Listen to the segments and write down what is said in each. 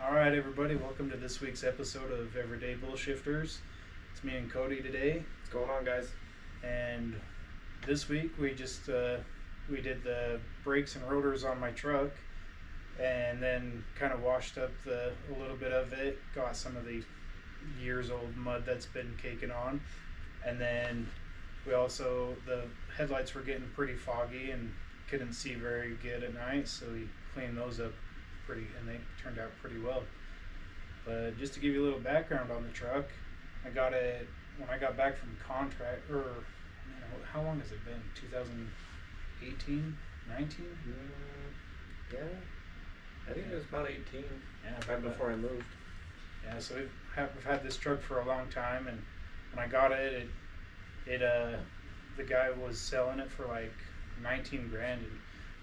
All right, everybody, welcome to this week's episode of Everyday Bullshifters. It's me and Cody today, What's going on, guys? and this week we just we did the brakes and rotors on my truck, and then kind of washed up a little bit of it, got some of the years old mud that's been caking on, and then we also the headlights were getting pretty foggy and couldn't see very good at night, so we cleaned those up and they turned out pretty well. But just to give you a little background on the truck, I got it when I got back from contract, how long has it been? 2018, 19? Yeah, I think it was about 18. Yeah, right before I moved. Yeah, so we've had this truck for a long time, and when I got it, the guy was selling it for like 19 grand, and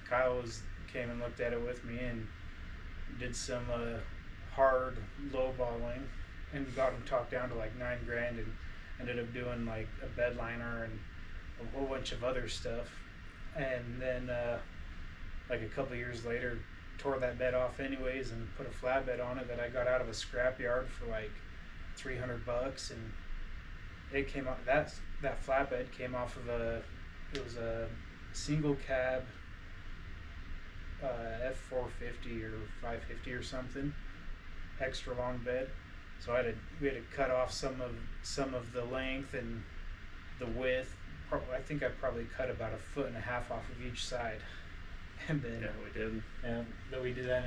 Kyle came and looked at it with me and did some hard lowballing and got him talked down to like 9 grand, and ended up doing like a bed liner and a whole bunch of other stuff, and then like a couple years later tore that bed off anyways and put a flatbed on it that I got out of a scrap yard for like $300, and it came out that flatbed came off of a single cab F450 or 550 or something, extra long bed. So we had to cut off some of the length and the width. I think I probably cut about 1.5 feet off of each side, and then Yeah, we did. And then we did that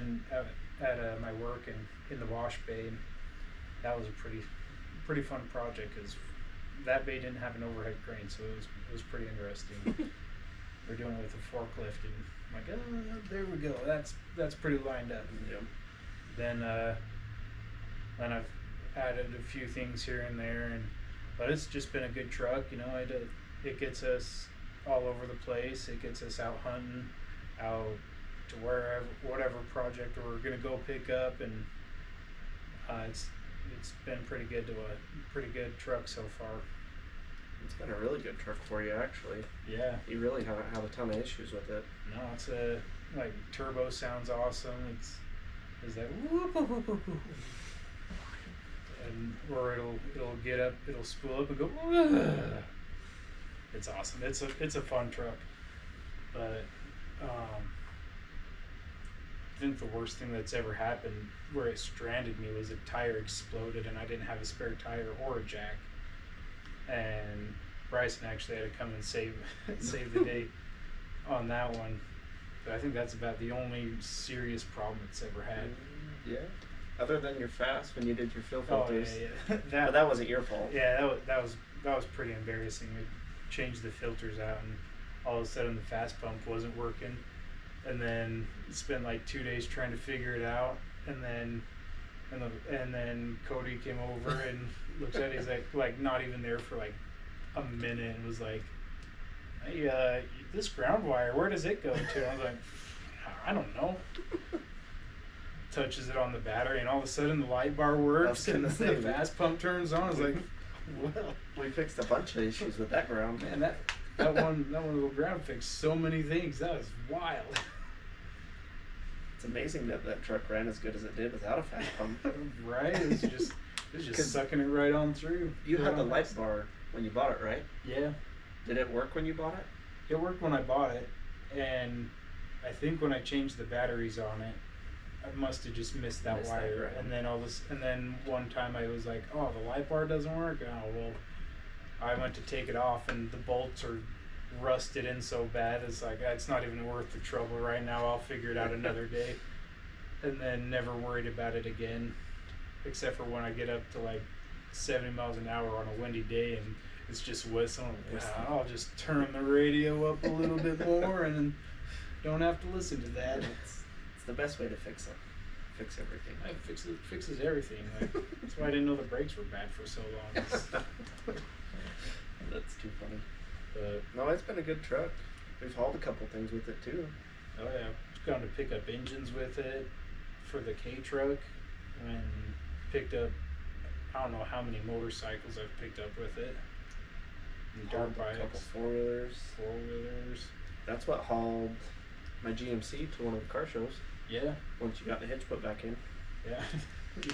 at my work and in the wash bay, and that was a pretty fun project because that bay didn't have an overhead crane, so it was pretty interesting. We're doing it with a forklift, and I'm like, oh, there we go. That's pretty lined up. Yep. Then I've added a few things here and there, but it's just been a good truck. It gets us all over the place. It gets us out hunting, out to whatever project we're gonna go pick up, and it's been pretty good truck so far. It's been a really good truck for you, actually. Yeah. You really haven't had a ton of issues with it. No, it's like turbo sounds awesome. It's that whoop, whoop, whoop, whoop, whoop. And or it'll get up, it'll spool up and go. Whoa. It's awesome. It's a fun truck, but I think the worst thing that's ever happened where it stranded me was a tire exploded and I didn't have a spare tire or a jack. And Bryson actually had to come and save the day on that one. But I think that's about the only serious problem it's ever had. Yeah. Other than your fast when you did your fill Oh filters. yeah. But that wasn't your fault. Yeah, that was pretty embarrassing. We changed the filters out, and all of a sudden the fast pump wasn't working, and then spent like 2 days trying to figure it out, and then Cody came over and looked at it. He's like not even there for like a minute, and was like, "Hey, this ground wire, where does it go to?" I was like, "I don't know." Touches it on the battery, and all of a sudden the light bar works and the fast pump turns on. I was like, "Well, we fixed a bunch of issues with that ground." Man, that one little ground fixed so many things. That was wild. It's amazing that truck ran as good as it did without a fast pump. Right? It was just sucking it right on through. You had the light bar when you bought it, right? Yeah. Did it work when you bought it? It worked when I bought it, and I think when I changed the batteries on it, I must have just missed that wire. And then one time I was like, "Oh, the light bar doesn't work." Oh well, I went to take it off, and the bolts are rusted in so bad. It's like it's not even worth the trouble right now. I'll figure it out another day. And then never worried about it again, except for when I get up to like 70 miles an hour on a windy day and it's just whistling. I'll just turn the radio up a little bit more and don't have to listen to that. It's the best way to fix it. Fix everything. It fixes everything. Like, that's why I didn't know the brakes were bad for so long. That's too funny. But no, it's been a good truck. We've hauled a couple things with it too. Oh yeah, I've gone to pick up engines with it for the K truck, and picked up I don't know how many motorcycles I've picked up with it. And dirt bikes, a couple four-wheelers. That's what hauled my GMC to one of the car shows. Yeah. Once you got the hitch put back in. Yeah.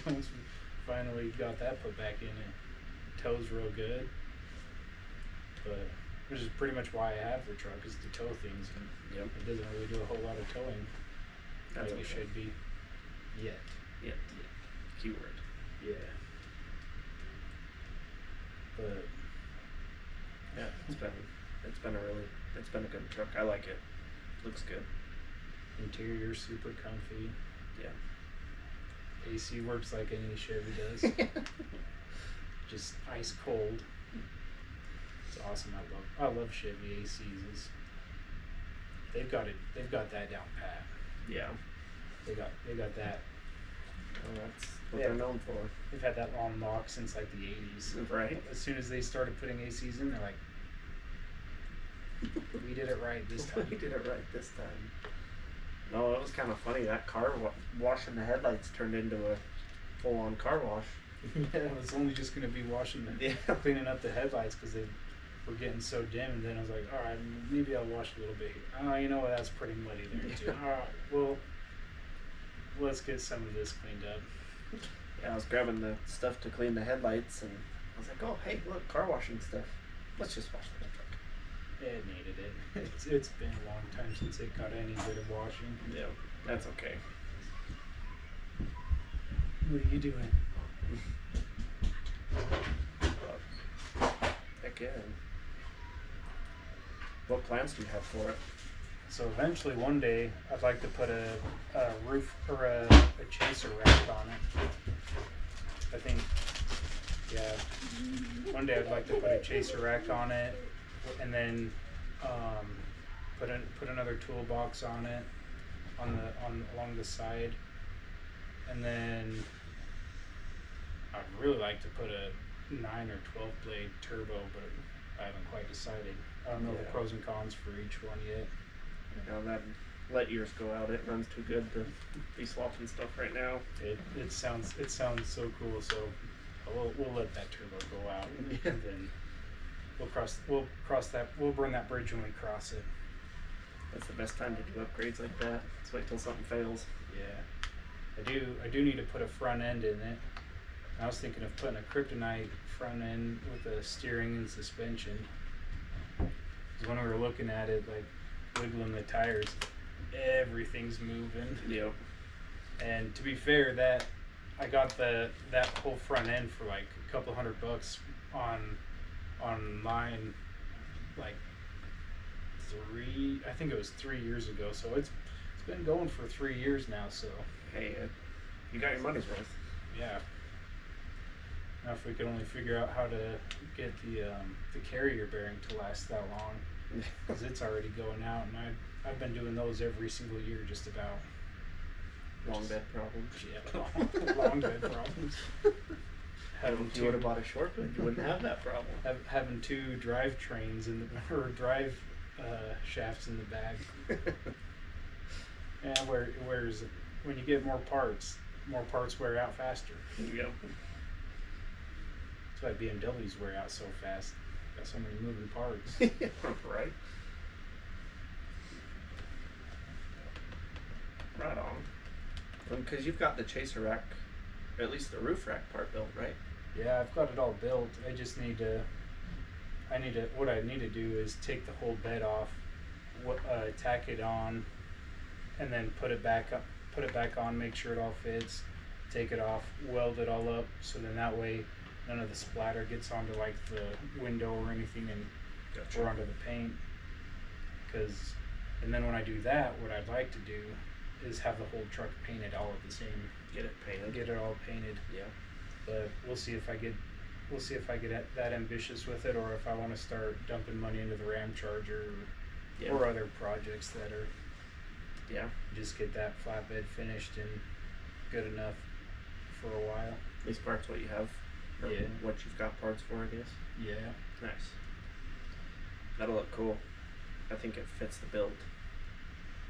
Once we finally got that put back in, it tows real good. But which is pretty much why I have the truck, is to tow things, and Yep. it doesn't really do a whole lot of towing That's like it okay. should be. Yet. Yet. Keyword. Yeah. But Yeah, it's been a good truck. I like it. Looks good. interior super comfy. Yeah. AC works like any Chevy does. Just ice cold. It's awesome. I love Chevy ACs. They've got that down pat. Yeah. They got that. Well, that's what Yeah. they're known for. They've had that long lock since like the 80s. Right. As soon as they started putting ACs in, they're like, we did it right this time. We did it right this time. No, it was kind of funny. That car washing the headlights turned into a full-on car wash. Yeah, it was only just gonna be cleaning up the headlights because they were getting so dim, and then I was like, all right, maybe I'll wash a little bit here. Oh, you know what? That's pretty muddy there too. All right, well, let's get some of this cleaned up. Yeah, I was grabbing the stuff to clean the headlights, and I was like, oh, hey, look, car washing stuff. Let's just wash the truck. It needed it. It's been a long time since it got any bit of washing. Yeah, that's okay. What are you doing? Heck yeah. What plans do you have for it? So eventually, one day, I'd like to put a roof or a chaser rack on it. I think, yeah. One day, I'd like to put a chaser rack on it, and then put another toolbox on it, along the side, and then I'd really like to put a 9 or 12 blade turbo, but I haven't quite decided. I don't know the pros and cons for each one yet. That let yours go out. It runs too good to be swapping stuff right now. It sounds so cool. So we'll let that turbo go out, and then we'll burn that bridge when we cross it. That's the best time to do upgrades like that. Let's wait till something fails. Yeah, I do need to put a front end in it. I was thinking of putting a kryptonite front end with a steering and suspension. Because when we were looking at it, like wiggling the tires, everything's moving. Yep. And to be fair, that I got that whole front end for like a couple $100 online, like I think it was 3 years ago. So it's been going for 3 years now. So Hey, you got your money's worth. yeah. Now if we could only figure out how to get the carrier bearing to last that long, because it's already going out, and I've been doing those every single year just about. Long bed problems. Yeah, long bed problems. If you would have bought a short bed, you wouldn't have that problem. Having two drive trains or drive shafts in the bag. Yeah, where's when you get more parts wear out faster. Yep. That's why BMWs wear out so fast. Got so many moving parts. Right. Right on. Because you've got the chaser rack, or at least the roof rack part built, right? Yeah, I've got it all built. I just need to. What I need to do is take the whole bed off, tack it on, and then put it back up. Put it back on. Make sure it all fits. Take it off. Weld it all up. So then that way, none of the splatter gets onto like the window or anything, or onto the paint. And then when I do that, what I'd like to do is have the whole truck painted all at the same. Get it painted. Get it all painted. Yeah. But we'll see if I get that ambitious with it, or if I want to start dumping money into the Ram Charger or other projects that are. Yeah. Just get that flatbed finished and good enough for a while. At least parts what you have. Or Yeah. What you've got parts for, I guess. Yeah. Nice. That'll look cool. I think it fits the build.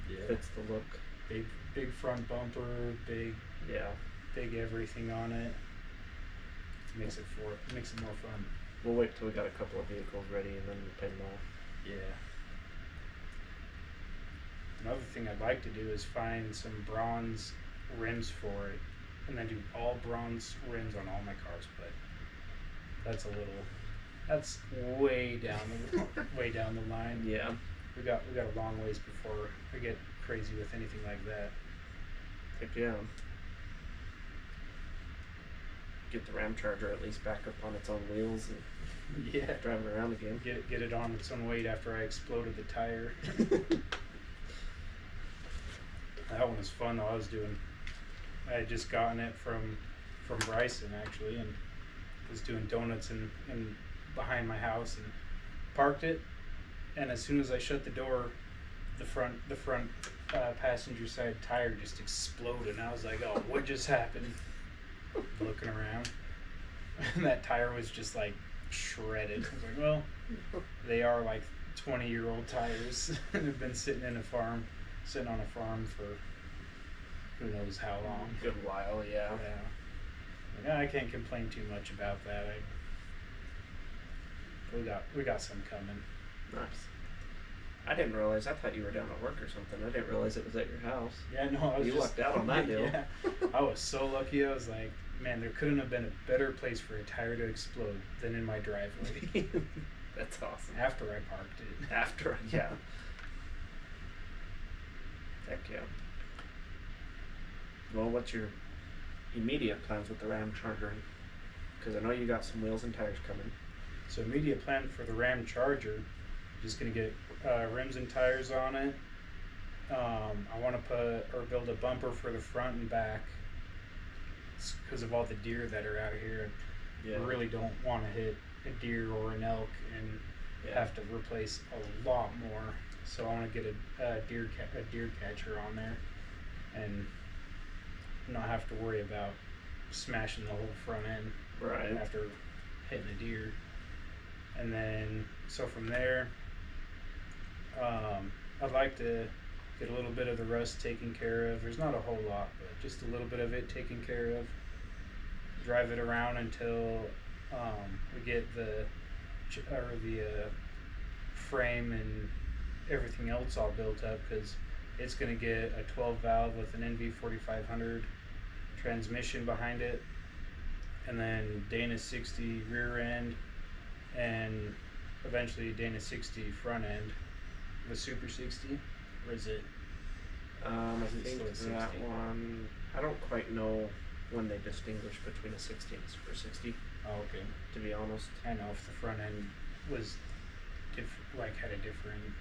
Yeah. Fits the look. Big front bumper, big everything on it. Makes it more fun. We'll wait till we got a couple of vehicles ready and then we'll pay them off. Yeah. Another thing I'd like to do is find some bronze rims for it and then do all bronze rims on all my cars. But that's way down way down the line. Yeah. We got a long ways before I get crazy with anything like that. Heck yeah. Get the Ram Charger at least back up on its own wheels and Yeah. drive it around again. Get it on its own weight after I exploded the tire. That one was fun though. I had just gotten it from Bryson actually, and was doing donuts in behind my house and parked it. And as soon as I shut the door, the front passenger side tire just exploded. And I was like, "Oh, what just happened?" Looking around, and that tire was just like shredded. I was like, "Well, they are like 20-year-old tires and have been sitting on a farm for who knows how long." Good while, yeah. Yeah, I can't complain too much about that. We got some coming. Nice. I didn't realize. I thought you were down at work or something. I didn't realize it was at your house. Yeah, no, I was You just lucked out on that deal. Yeah, I was so lucky. I was like, man, there couldn't have been a better place for a tire to explode than in my driveway. That's awesome. After I parked it. After, yeah. Heck yeah. Well, what's your immediate plans with the Ram Charger? Because I know you got some wheels and tires coming. So immediate plan for the Ram Charger, just gonna get rims and tires on it. I want to build a bumper for the front and back because of all the deer that are out here. Yeah. I really don't want to hit a deer or an elk and have to replace a lot more. So I want to get a deer catcher on there and not have to worry about smashing the whole front end after hitting a deer. And then so from there, I'd like to get a little bit of the rust taken care of. There's not a whole lot, but just a little bit of it taken care of. Drive it around until we get the frame and everything else all built up, because it's going to get a 12 valve with an NV4500 transmission behind it, and then Dana 60 rear end, and eventually Dana 60 front end. The Super 60, or is it? I think that one. I don't quite know when they distinguish between a 60 and a Super 60. Oh, okay. To be honest, I know if the front end was had a different.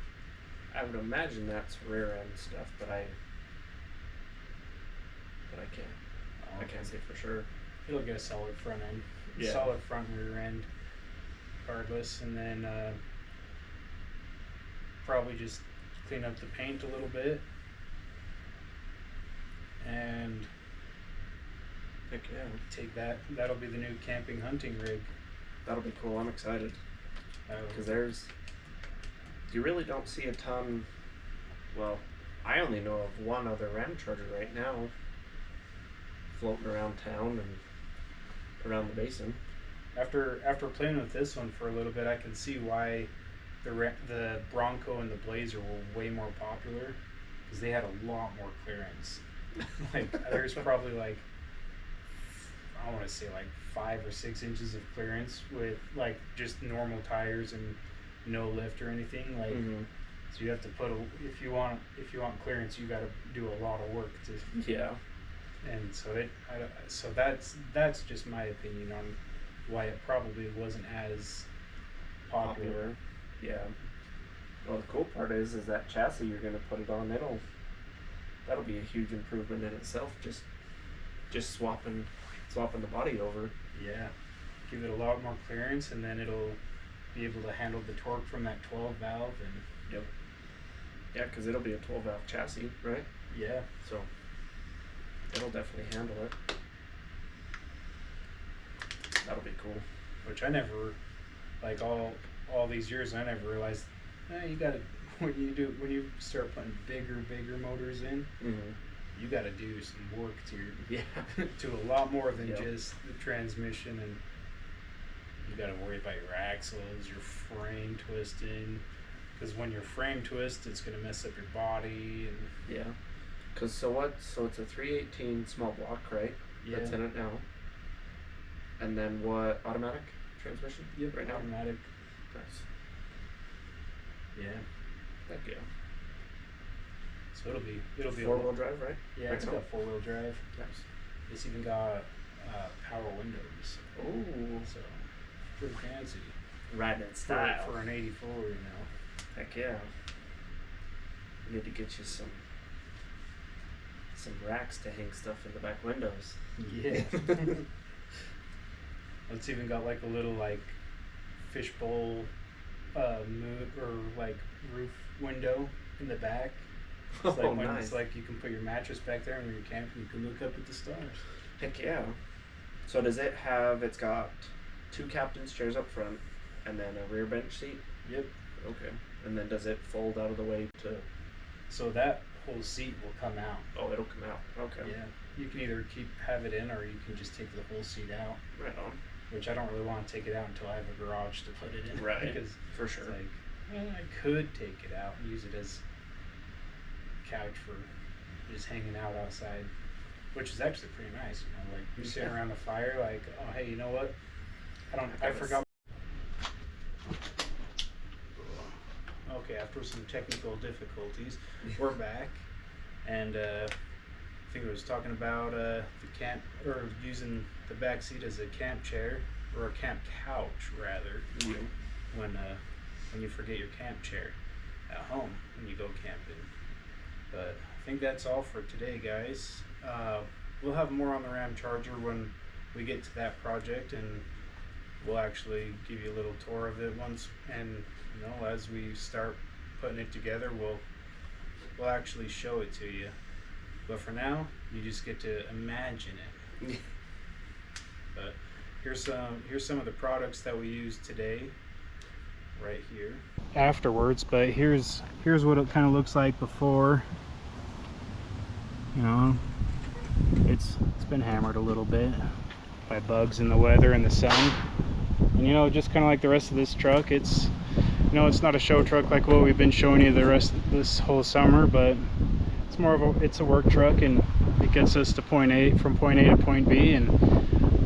I would imagine that's rear end stuff, but I can't. Oh, I can't say for sure. It'll get a solid front end, Yeah. solid front and rear end, regardless, and then probably just clean up the paint a little bit, and Heck yeah. take that'll be the new camping hunting rig. That'll be cool. I'm excited. Because you really don't see a ton. Well, I only know of one other Ram Charger right now floating around town and around the basin. After playing with this one for a little bit, I can see why the Bronco and the Blazer were way more popular, because they had a lot more clearance. Like there's probably like, I want to say like 5 or 6 inches of clearance with like just normal tires and no lift or anything. Like so you have to put if you want clearance, you got to do a lot of work to. Yeah. And so that's just my opinion on why it probably wasn't as popular. Yeah. Well, the cool part is that chassis you're gonna put it on. That'll be a huge improvement in itself. Just swapping the body over. Yeah. Give it a lot more clearance, and then it'll be able to handle the torque from that 12 valve. And yep. Yeah, because it'll be a 12 valve chassis, right? Yeah. So it'll definitely handle it. That'll be cool. Which I never, like all these years, I never realized. You gotta when you start putting bigger motors in, you gotta do some work to a lot more than just the transmission, and you gotta worry about your axles, your frame twisting, because when your frame twists, it's gonna mess up your body. And yeah. So it's a 318 small block, right? that's in it now. And then what, automatic transmission? Yep, right now. Automatic. Nice. Yeah. Heck yeah. So it'll be 4-wheel drive, right? Yeah, it's got 4-wheel drive. Nice. It's even got power windows. Oh, So pretty fancy. Riding in style for an '84, you know. Heck yeah. We need to get you some racks to hang stuff in the back windows. Yeah. It's even got like a little like fishbowl or like roof window in the back. It's like when nice. It's like you can put your mattress back there when you're camping, you can look up at the stars. Heck yeah. So does it have, it's got 2 captain's chairs up front and then a rear bench seat? Yep. Okay. And then does it fold out of the way to... So that whole seat will come out. Oh, it'll come out. Okay. Yeah. You can either have it in or you can just take the whole seat out. Right on. Which I don't really want to take it out until I have a garage to put it in. Right. Because for sure. It's like, well, I could take it out and use it as couch for just hanging out outside, which is actually pretty nice. You know, like you're sitting around the fire, like, oh hey, you know what? I forgot. Okay, after some technical difficulties, we're back, and I think I was talking about the camp, or using the back seat as a camp chair or a camp couch rather. Yeah. When you forget your camp chair at home when you go camping. But I think that's all for today, guys. We'll have more on the Ram Charger when we get to that project, and we'll actually give you a little tour of it once. And you know, as we start putting it together, we'll actually show it to you. But for now, you just get to imagine it. But here's some of the products that we use today. Right here. Afterwards, but here's what it kind of looks like before. You know, it's been hammered a little bit by bugs and the weather and the sun. And you know, just kind of like the rest of this truck, it's, you know, it's not a show truck like what we've been showing you the rest of this whole summer, but it's more of it's a work truck, and it gets us to point A to point B, and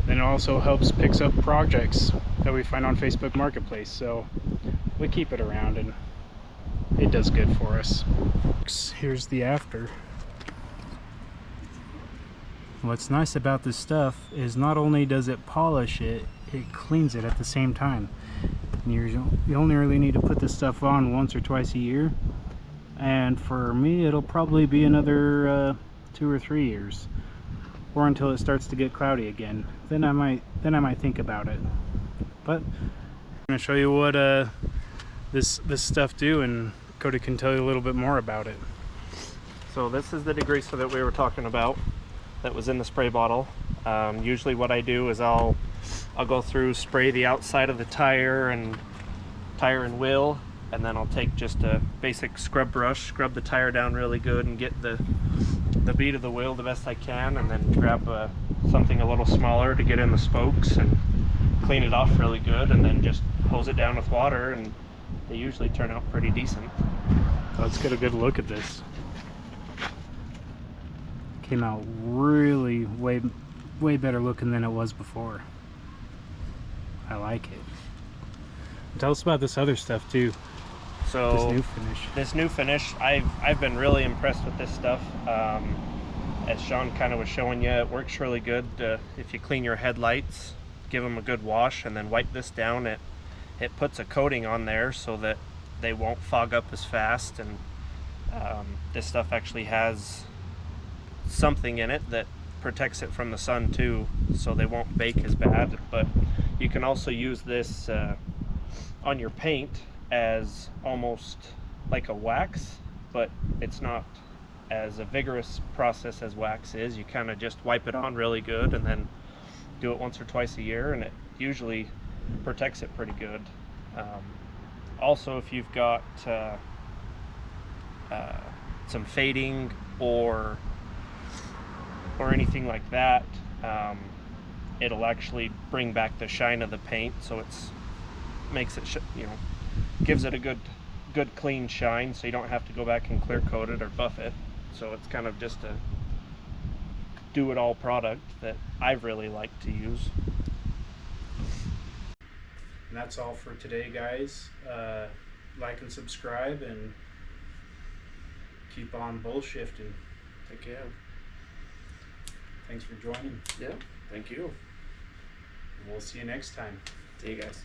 then it also picks up projects that we find on Facebook Marketplace. So we keep it around and it does good for us. Here's the after. What's nice about this stuff is not only does it polish it, it cleans it at the same time. And you only really need to put this stuff on once or twice a year, and for me it'll probably be another 2 or 3 years, or until it starts to get cloudy again. Then I might think about it. But I'm going to show you what this stuff do, and Cody can tell you a little bit more about it. So this is the degreaser that we were talking about that was in the spray bottle. Usually what I do is I'll go through, spray the outside of the tire and wheel, and then I'll take just a basic scrub brush, scrub the tire down really good and get the bead of the wheel the best I can, and then grab something a little smaller to get in the spokes and clean it off really good, and then just hose it down with water, and they usually turn out pretty decent. Let's get a good look at this. Came out really way better looking than it was before. I like it. Tell us about this other stuff too. So this new finish. I've been really impressed with this stuff. As Sean kind of was showing you, it works really good. If you clean your headlights, give them a good wash, and then wipe this down, it puts a coating on there so that they won't fog up as fast. And this stuff actually has something in it that protects it from the sun too, so they won't bake as bad. But you can also use this on your paint as almost like a wax, but it's not as a vigorous process as wax is. You kind of just wipe it on really good and then do it once or twice a year, and it usually protects it pretty good. Also, if you've got some fading or anything like that, it'll actually bring back the shine of the paint, so makes it gives it a good clean shine, so you don't have to go back and clear coat it or buff it. So it's kind of just do-it-all product that I've really liked to use. And that's all for today, guys. Like and subscribe, and keep on bullshifting. Heck yeah. Thanks for joining. Yeah, thank you. We'll see you next time. See you guys.